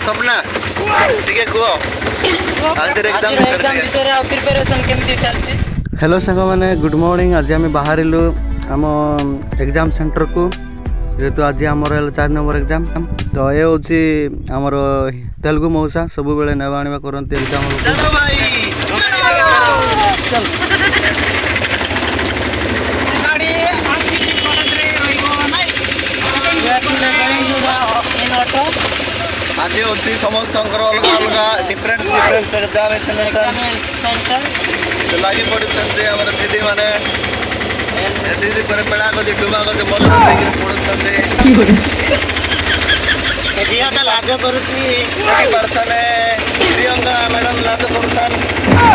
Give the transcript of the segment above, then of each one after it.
सपना ठीक है कुओ आज एग्जाम विषय प्रिपरेशन केमती चलछि। हेलो संग माने गुड मॉर्निंग। आज आम बाहर आम एग्जाम सेंटर को जेहेतु आज आमर 4 नंबर एग्जाम तो ये हूँ आमर तेलुगु मौसा सब बेले नेवा आनिबा करंती एग्जाम चलो भाई चल गाड़ी आसी कॉलेज रे रहिबो नाही आज हूँ समस्त अलग अलग डिफरेंट एग्जामिनेशन सेंटर लगी पड़ते आम दीदी मैंने दीदी पर पेड़ा को डुबा को मन पड़ते झीटा लाज करुची पर्सन प्रियंका मैडम लाज करुसन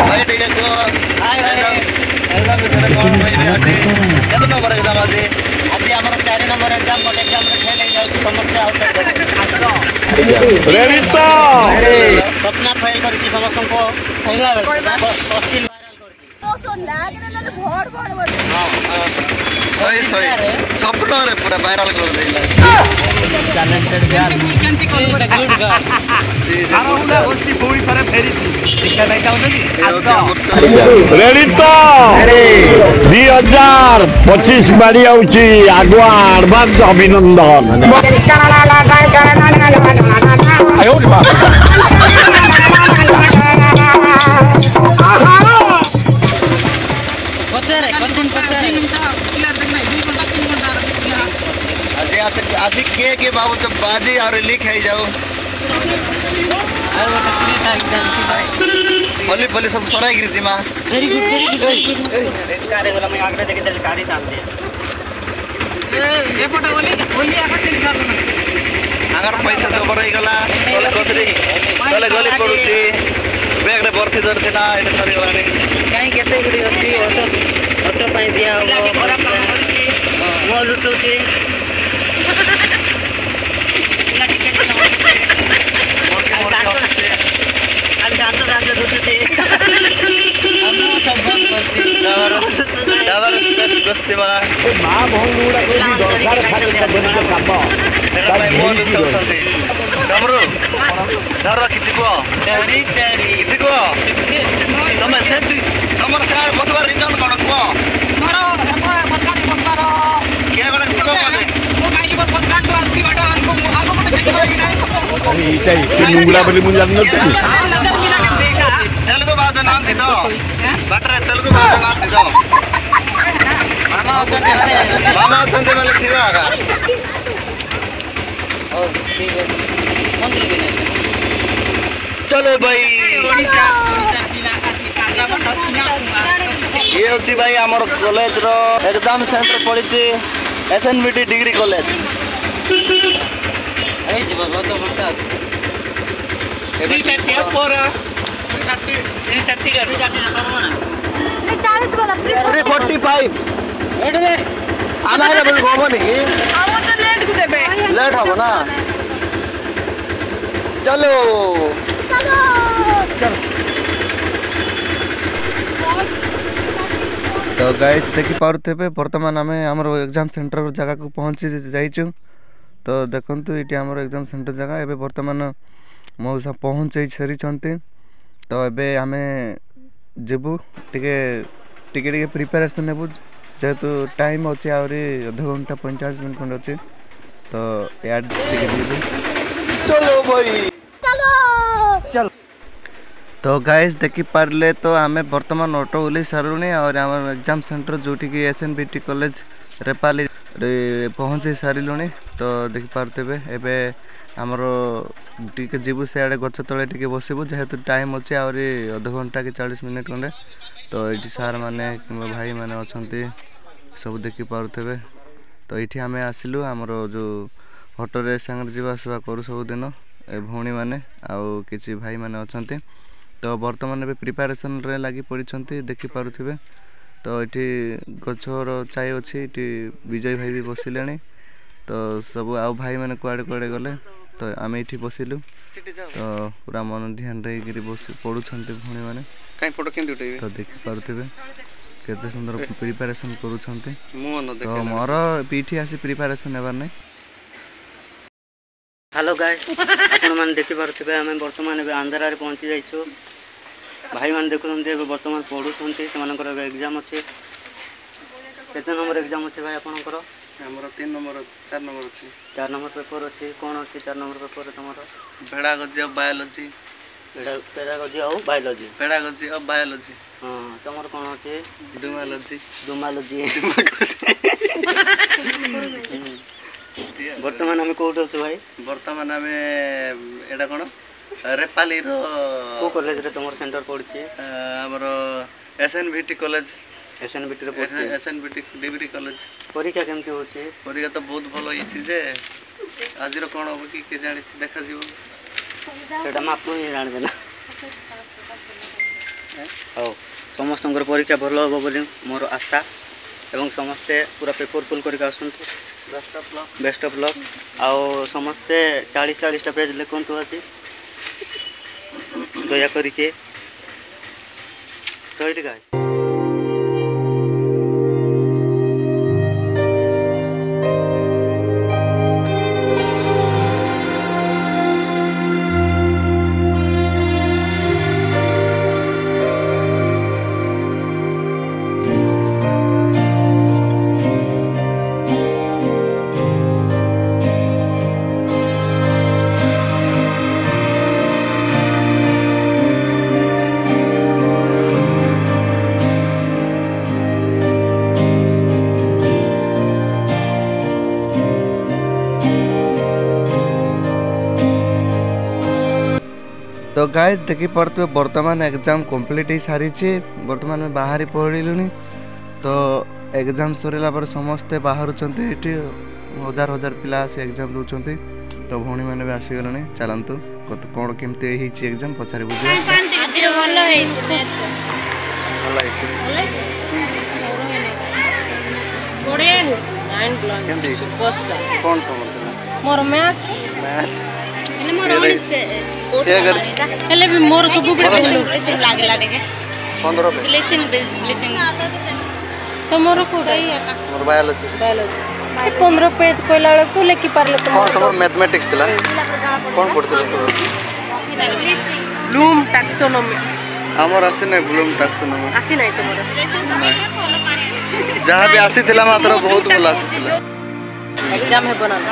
भाई ठीक है एग्जाम विषय कौन केत नंबर एग्जाम आज आज आम 4 नंबर एग्जाम गोटे एग्जाम फेल हो जाए समस्त आउट रेडी तो सपना फेल करची समस्त को पश्चिम सही सही सपना रे पूरा वायरल कर देला टैलेंटेड यार केंती गुड गर्ल आरोना गोष्ठी पूरी तरह फेरीची देखा नहीं चाहउछी रेडी तो 2025 बाड़ी आउची आगुआ एडवांस अभिनंदन आयो आज के बाबू जब बाजी और लीक है जाओ बोली बोली सब सराई गिरी मां वेरी गुड कारे वाला मैं आगे देखे तेरे गाड़ी डाल दे ए पटा बोली आका के लिखा दो अगर पैसा जबर हो गला तले कोसरी तले गली पडुची बैग रे भर्ती धरते ना एटा सरी गलानी काई केते गुडी अछि ऑटो पाई दिया वो लुटुची माँ बहुड़ा बोली मुझे तेलुगु भाषा नाम थी तो बटर तेलुगु भाषा नाम थी तो मामा चंदे वाले थी आगा चलो भाई ये होची भाई हमर कॉलेज रो एग्जाम सेंटर पड़ी एसएनबीटी डिग्री कॉलेज ए जीवा बहुत बड़ता एबे के पर 345 आना है बोल गोबो नहीं हम तो लेट को देबे लेट हो ना चलो चलो चल तो गाइस देखि पारुथे वर्तमान आम हमर एग्जाम सेंटर जगह को पहुंची जाइछु तो देखंतु इटी हमर एग्जाम सेंटर जगह एबे वर्तमान मौसा पहुंचे छरी छंती तो एबे आमे जेबू टिके प्रिपरेशन नेबू जेहेतु टाइम अच्छे आहरी आधा घंटा 45 मिनट खंड अच्छे तो यार टिके चलो भाई चलो चल तो गाइस देखि पारले तो आमे वर्तमान ऑटो उले सारुनी और हमर एग्जाम सेंटर जोटी की एसएनबीटी कॉलेज रेपाली रे पहुंचे सारिलुनी तो देखि पारतेबे एबे आमर टिके जीवु से आड़े गछ तले टिके बसिबु जेहेतु टाइम अच्छे आहरी आधा घंटा कि 40 मिनट खंडे तो ये सार माने भाई माने अछंती सब देखि पारुथबे तो ये आम आसिलु आमर जो ऑटो रे संग जीवा सेवा करू सब दिन ए भौणी माने आउ किछि भाई माने अछंती तो वर्तमान ए प्रिपरेशन रे लागि पड़िछंती देखि पारुथबे तो ये गछर चाय अछि ये विजय भाई भी बसिलेनी तो सब आउ भाई माने कुआडे कुआडे गले तो आम ये बसिलु तो पूरा मन ध्यान रही पढ़ुछंती भौणी माने काई फोटो केंति उठेबे तो देखि पारुथबे केते सुंदर प्रिपरेशन करूछंती मु न तो मोर पीठी आसी प्रिपरेशन हेबार नै हेलो गाइस आपण मैंने देखि पारे आम बर्तमान आंध्रा पहुँची जाइछो भाई मैंने देखुंते बर्तमान पढ़ुंट से एग्जाम अच्छे केते नंबर एग्जाम अच्छे भाई आपनकर हमर 3 नंबर 4 नंबर अछि 4 नंबर पेपर अच्छे कौन अच्छे 4 नंबर पेपर तुम पेडागोजी ऑफ बायोलॉजी पेडागोजी और बायोलॉजी पेडागोजी ऑफ बायोलॉजी हाँ तुम कौन अच्छे डुमालॉजी डुमालॉजी बर्तमान आम कौट अच्छे भाई वर्तमान आम एटा कोन रेपाली रो को कॉलेज रे तुम सेंटर पड़छे हमर एसएनवीटी कॉलेज एसएनवीटी रे पड़छे एसएनवीटी डिग्री कॉलेज परीक्षा केमती होछे परीक्षा तो बहुत भलो हिची जे आज रो कोन हो कि जानि देखा जीव सेटा माप ही जान देना हो समस्त परीक्षा भल हो बोली मोर आशा एवं समस्ते पूरा पेपरफुल करके आसंतु बेस्ट ऑफ लक आउ समस्ते 40-40 पेज लिखंतु अछि दया करके रही गाइस तो गाइस देखि परते वर्तमान एग्जाम कंप्लीट ही सारी वर्तमान में बाहरी पढ़लुनी तो एग्जाम सरीला पर समस्ते बाहर ये हजार हजार पिला आसी एग्जाम दौरान तो भौणी मैंने भी आसीगले चलतु कौन केमती एग्जाम पचारि बुझे कौन मोर मैथ मैथ मोर मोर सब ब्लीचिंग लागला देखे 15 पे ब्लीचिंग तो मोर को मोर बायोलॉजी 15 पेज कोइला को लेखि पारले कौन तमर मैथमेटिक्स थिला कौन पढ़थिले ब्लूम टैक्सोनॉमी हमर आसी नै ब्लूम टैक्सोनॉमी आसी नै तमर जहां भी आसी थिला मात्र बहुत भल आसी थिला एग्जाम है बनाना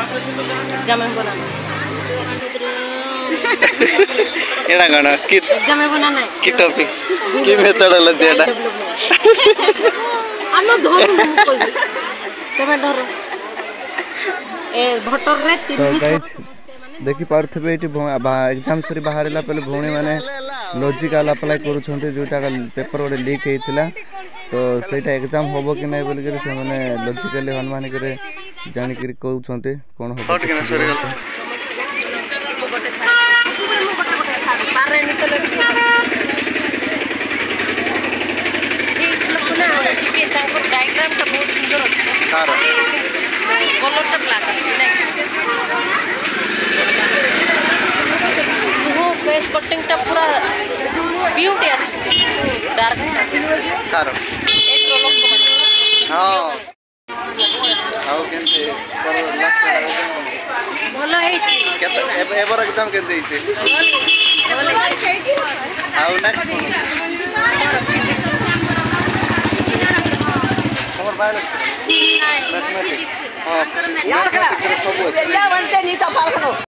केड़ा गाना कि एग्जाम है बनाना कि टॉपिक्स कि मेथडोलॉजी एटा आनो धर कोइ तमे धर ए भटर रे तो गाइस देखि पारथबे एटी एग्जाम सरी बाहरला पहले भौणी माने लॉजिकल अप्लाई करूछन्ते जोटा पेपर ओडे लीक हेतिला तो सेटा एग्जाम होबो कि नै बोल के से माने लॉजिकली अनुमान करे जानि कि कहउछन्ते कोन होबो हट केना सरी गल पारे निकल के ताको डायग्राम तो बहुत सुंदर अछि तार कलर तो ब्लैक वो फेस कटिंग टा पूरा ब्यूटी अछि डार्क तार एक लोग को हां आउ केनते कर लास्ट भलो है केते एबर एग्जाम केते दै छै आउ नेक्स्ट हमर बायोलॉजी मैथमेटिक्स हां सब अछि